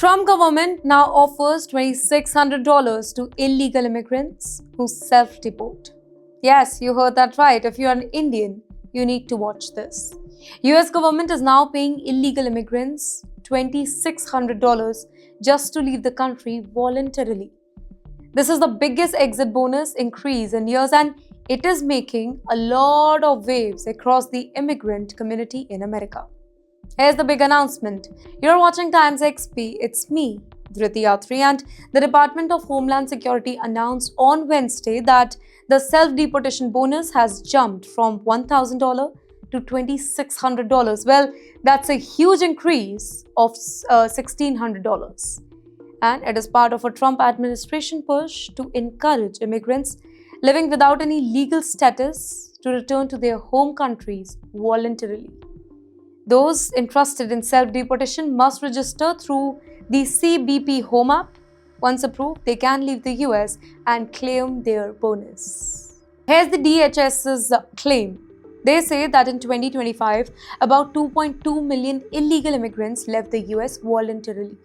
Trump government now offers $2,600 to illegal immigrants who self-deport. Yes, you heard that right. If you're an Indian, you need to watch this. US government is now paying illegal immigrants $2,600 just to leave the country voluntarily. This is the biggest exit bonus increase in years, and it is making a lot of waves across the immigrant community in America. Here's the big announcement. You're watching Times XP. It's me, Dhriti Yatri, and the Department of Homeland Security announced on Wednesday that the self-deportation bonus has jumped from $1,000 to $2,600. Well, that's a huge increase of $1,600. And it is part of a Trump administration push to encourage immigrants living without any legal status to return to their home countries voluntarily. Those interested in self-deportation must register through the CBP Home app. Once approved, they can leave the US and claim their bonus. Here's the DHS's claim. They say that in 2025, about 2.2 million illegal immigrants left the US voluntarily.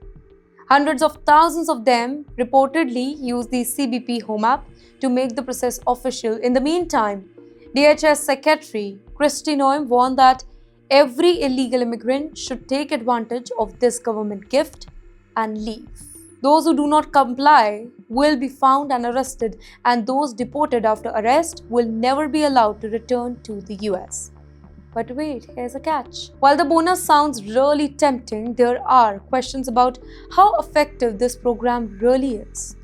Hundreds of thousands of them reportedly use the CBP Home app to make the process official. In the meantime, DHS Secretary Kristi Noem warned that every illegal immigrant should take advantage of this government gift and leave. Those who do not comply will be found and arrested, and those deported after arrest will never be allowed to return to the US. But wait, here's a catch. While the bonus sounds really tempting, there are questions about how effective this program really is.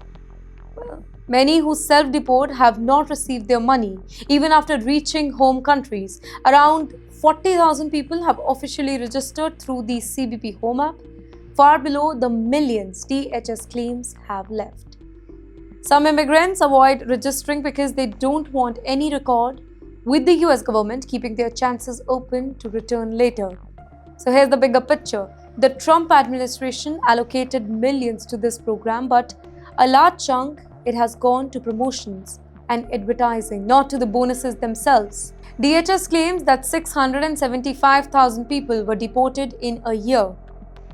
Well, many who self-deport have not received their money even after reaching home countries. Around 40,000 people have officially registered through the CBP Home app, far below the millions DHS claims have left. Some immigrants avoid registering because they don't want any record with the US government, keeping their chances open to return later. So here's the bigger picture. The Trump administration allocated millions to this program, but a large chunk it has gone to promotions and advertising, not to the bonuses themselves. DHS claims that 675,000 people were deported in a year.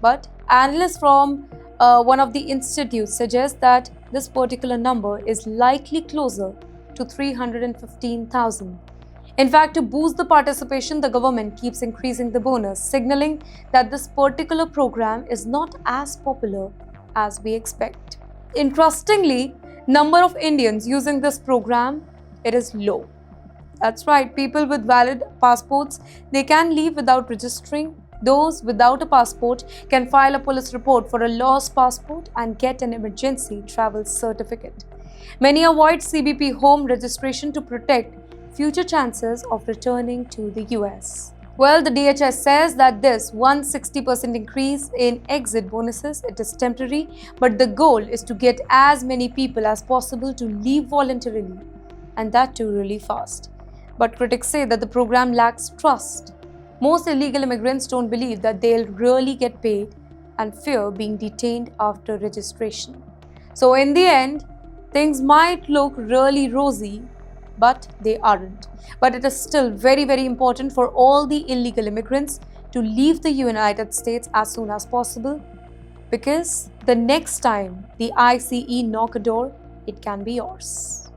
But analysts from one of the institutes suggest that this particular number is likely closer to 315,000. In fact, to boost the participation, the government keeps increasing the bonus, signaling that this particular program is not as popular as we expect. Interestingly, number of Indians using this program, it is low. That's right, people with valid passports, they can leave without registering. Those without a passport can file a police report for a lost passport and get an emergency travel certificate. Many avoid CBP Home registration to protect future chances of returning to the US. Well, the DHS says that this 160% increase in exit bonuses, it is temporary, but the goal is to get as many people as possible to leave voluntarily, and that too really fast. But critics say that the program lacks trust. Most illegal immigrants don't believe that they'll really get paid and fear being detained after registration. So in the end, things might look really rosy, but they aren't. But it is still very, very important for all the illegal immigrants to leave the United States as soon as possible, because the next time the ICE knock a door, it can be yours.